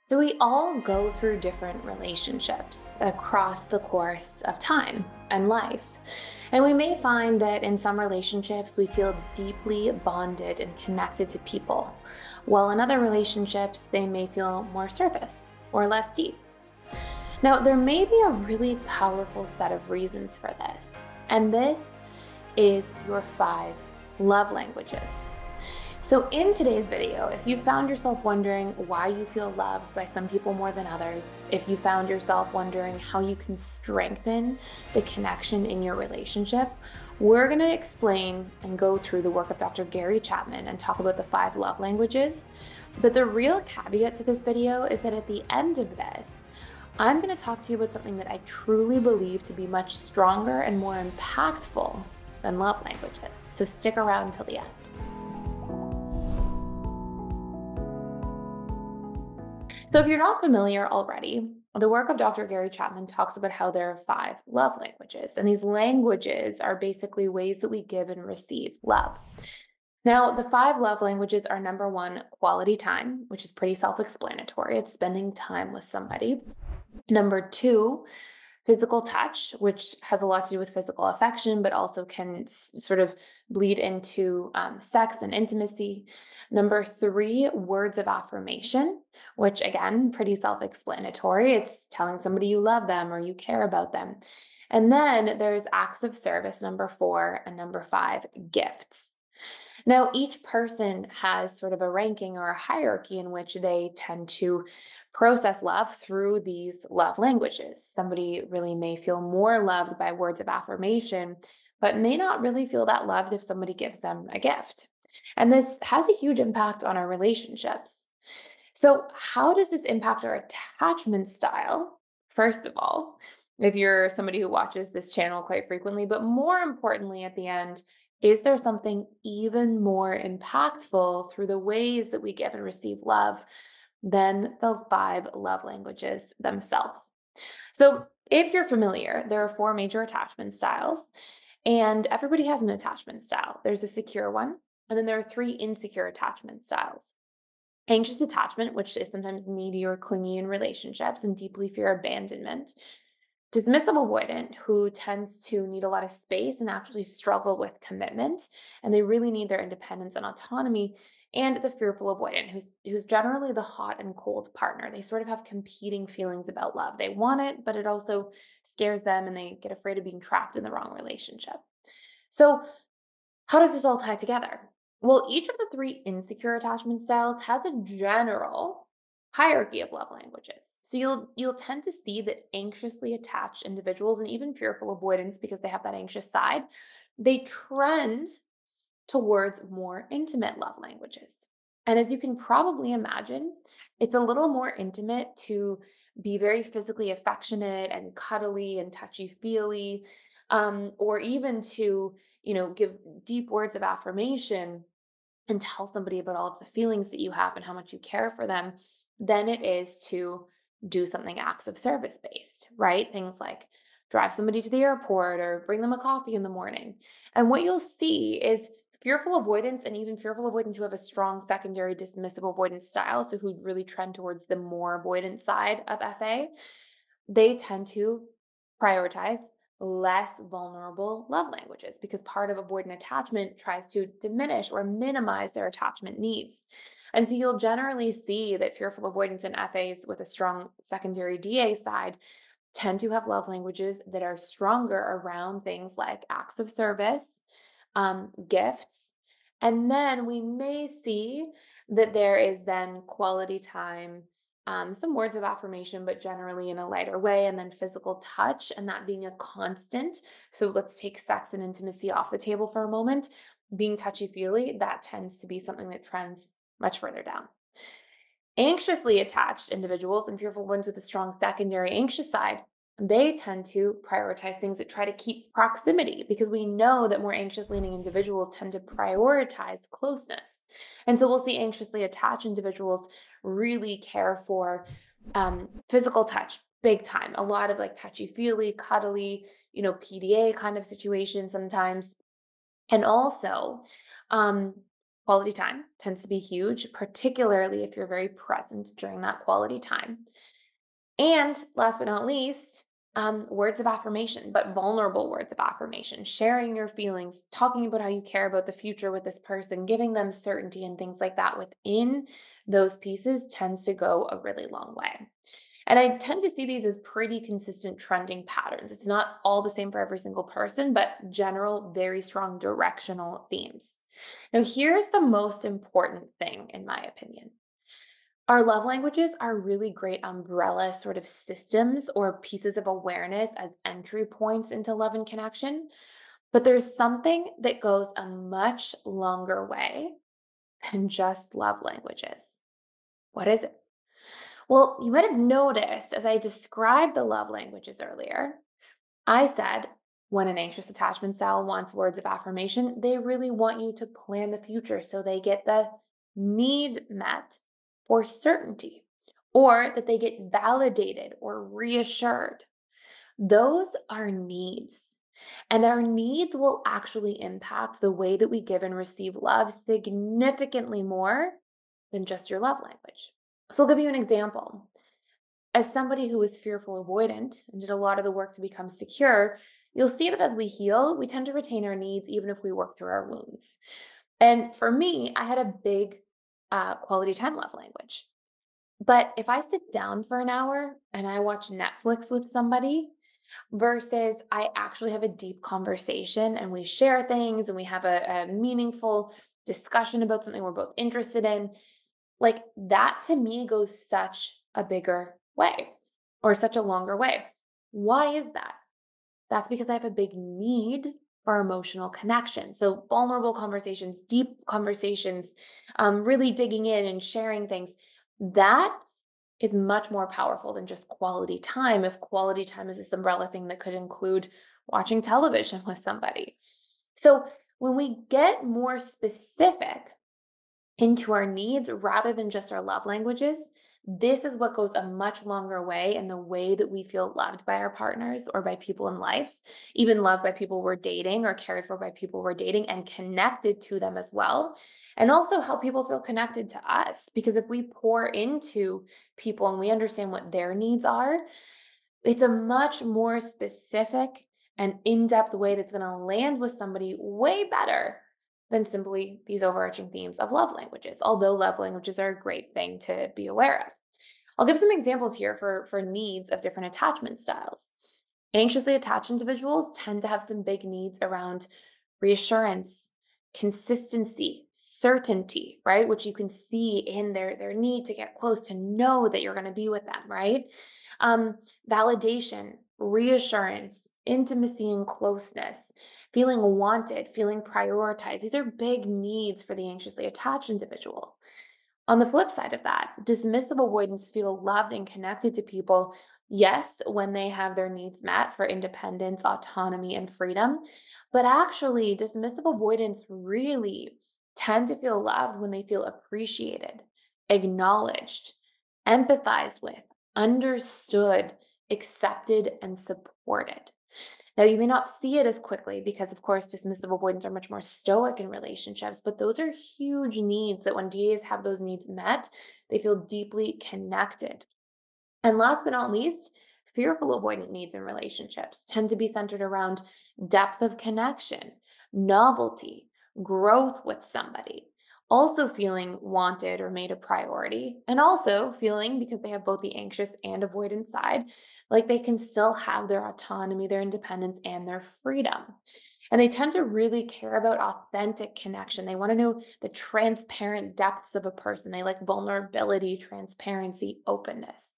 So, we all go through different relationships across the course of time and life. And we may find that in some relationships, we feel deeply bonded and connected to people, while in other relationships, they may feel more surface or less deep. Now, there may be a really powerful set of reasons for this, and this is your 5 love languages. So, in today's video, if you found yourself wondering why you feel loved by some people more than others, if you found yourself wondering how you can strengthen the connection in your relationship, we're going to explain and go through the work of Dr. Gary Chapman and talk about the 5 love languages. But the real caveat to this video is that at the end of this, I'm going to talk to you about something that I truly believe to be much stronger and more impactful than love languages. So stick around till the end. So if you're not familiar already, the work of Dr. Gary Chapman talks about how there are 5 love languages, and these languages are basically ways that we give and receive love. Now, the 5 love languages are number one, quality time, which is pretty self-explanatory. It's spending time with somebody. Number two, physical touch, which has a lot to do with physical affection, but also can sort of bleed into sex and intimacy. Number three, words of affirmation, which again, pretty self explanatory. It's telling somebody you love them or you care about them. And then there's acts of service, number four, and number five, gifts. Now, each person has sort of a ranking or a hierarchy in which they tend to process love through these love languages. Somebody really may feel more loved by words of affirmation, but may not really feel that loved if somebody gives them a gift. And this has a huge impact on our relationships. So, how does this impact our attachment style? First of all, if you're somebody who watches this channel quite frequently, but more importantly, at the end, is there something even more impactful through the ways that we give and receive love than the 5 love languages themselves? So, if you're familiar, there are 4 major attachment styles, and everybody has an attachment style. There's a secure one, and then there are 3 insecure attachment styles. Anxious attachment, which is sometimes needy or clingy in relationships and deeply fear abandonment. Dismissive avoidant, who tends to need a lot of space and actually struggle with commitment, and they really need their independence and autonomy. And the fearful avoidant, who's generally the hot and cold partner. They sort of have competing feelings about love. They want it, but it also scares them, and they get afraid of being trapped in the wrong relationship. So, how does this all tie together? Well, each of the 3 insecure attachment styles has a general hierarchy of love languages. So you'll tend to see that anxiously attached individuals and even fearful avoidance, because they have that anxious side, they trend towards more intimate love languages. And as you can probably imagine, it's a little more intimate to be very physically affectionate and cuddly and touchy-feely, or even to, give deep words of affirmation and tell somebody about all of the feelings that you have and how much you care for them, than it is to do something acts of service based, right? Things like drive somebody to the airport or bring them a coffee in the morning. And what you'll see is fearful avoidance, and even fearful avoidance who have a strong secondary dismissive avoidance style, so who really trend towards the more avoidant side of FA, they tend to prioritize less vulnerable love languages, because part of avoidant attachment tries to diminish or minimize their attachment needs. And so you'll generally see that fearful avoidance in FAs with a strong secondary DA side tend to have love languages that are stronger around things like acts of service, gifts. And then we may see that there is then quality time, some words of affirmation, but generally in a lighter way, and then physical touch, and that being a constant. So let's take sex and intimacy off the table for a moment. Being touchy feely, that tends to be something that trends much further down. Anxiously attached individuals and fearful ones with a strong secondary anxious side, they tend to prioritize things that try to keep proximity, because we know that more anxious leaning individuals tend to prioritize closeness. And so we'll see anxiously attached individuals really care for physical touch big time, a lot of like touchy feely, cuddly, PDA kind of situation sometimes. And also, Quality time tends to be huge, particularly if you're very present during that quality time. And last but not least, words of affirmation, but vulnerable words of affirmation, sharing your feelings, talking about how you care about the future with this person, giving them certainty and things like that within those pieces tends to go a really long way. And I tend to see these as pretty consistent trending patterns. It's not all the same for every single person, but general, very strong directional themes. Now, here's the most important thing, in my opinion. Our love languages are really great umbrella sort of systems or pieces of awareness as entry points into love and connection. But there's something that goes a much longer way than just love languages. What is it? Well, you might have noticed as I described the love languages earlier, I said when an anxious attachment style wants words of affirmation, they really want you to plan the future so they get the need met for certainty or that they get validated or reassured. Those are needs. And our needs will actually impact the way that we give and receive love significantly more than just your love language. So I'll give you an example. As somebody who is fearful avoidant and did a lot of the work to become secure, you'll see that as we heal, we tend to retain our needs even if we work through our wounds. And for me, I had a big quality time love language. But if I sit down for an hour and I watch Netflix with somebody versus I actually have a deep conversation and we share things and we have a meaningful discussion about something we're both interested in, like that to me goes such a bigger way or such a longer way. Why is that? That's because I have a big need for emotional connection. So, vulnerable conversations, deep conversations, really digging in and sharing things, that is much more powerful than just quality time. If quality time is this umbrella thing that could include watching television with somebody. So, when we get more specific into our needs rather than just our love languages, this is what goes a much longer way in the way that we feel loved by our partners or by people in life, even loved by people we're dating or cared for by people we're dating and connected to them as well. And also help people feel connected to us. Because if we pour into people and we understand what their needs are, it's a much more specific and in depth way that's going to land with somebody way better than simply these overarching themes of love languages, although love languages are a great thing to be aware of. I'll give some examples here for needs of different attachment styles. Anxiously attached individuals tend to have some big needs around reassurance, consistency, certainty, right? Which you can see in their need to get close, to know that you're going to be with them, right? Um, Validation, reassurance, intimacy and closeness, feeling wanted, feeling prioritized. These are big needs for the anxiously attached individual. On the flip side of that, dismissive avoidants feel loved and connected to people, yes, when they have their needs met for independence, autonomy, and freedom. But actually, dismissive avoidants really tend to feel loved when they feel appreciated, acknowledged, empathized with, understood, accepted, and supported. Now, you may not see it as quickly because, of course, dismissive avoidants are much more stoic in relationships, but those are huge needs that when DAs have those needs met, they feel deeply connected. And last but not least, fearful avoidant needs in relationships tend to be centered around depth of connection, novelty, growth with somebody, also feeling wanted or made a priority, and also feeling, because they have both the anxious and avoidant side, like they can still have their autonomy, their independence, and their freedom. And they tend to really care about authentic connection. They want to know the transparent depths of a person. They like vulnerability, transparency, openness.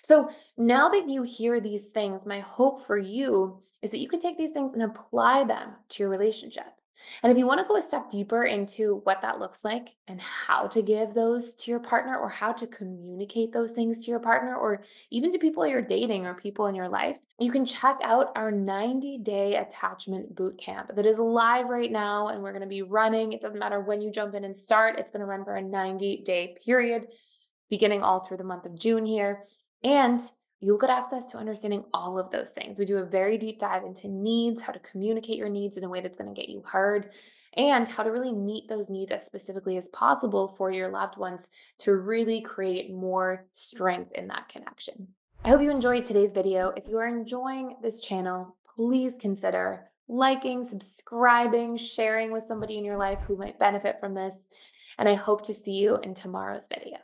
So now that you hear these things, my hope for you is that you can take these things and apply them to your relationship. And if you want to go a step deeper into what that looks like and how to give those to your partner or how to communicate those things to your partner or even to people you're dating or people in your life, you can check out our 90-day attachment bootcamp that is live right now. And we're going to be running. It doesn't matter when you jump in and start, it's going to run for a 90-day period, beginning all through the month of June here. And you'll get access to understanding all of those things. We do a very deep dive into needs, how to communicate your needs in a way that's going to get you heard, and how to really meet those needs as specifically as possible for your loved ones to really create more strength in that connection. I hope you enjoyed today's video. If you are enjoying this channel, please consider liking, subscribing, sharing with somebody in your life who might benefit from this. And I hope to see you in tomorrow's video.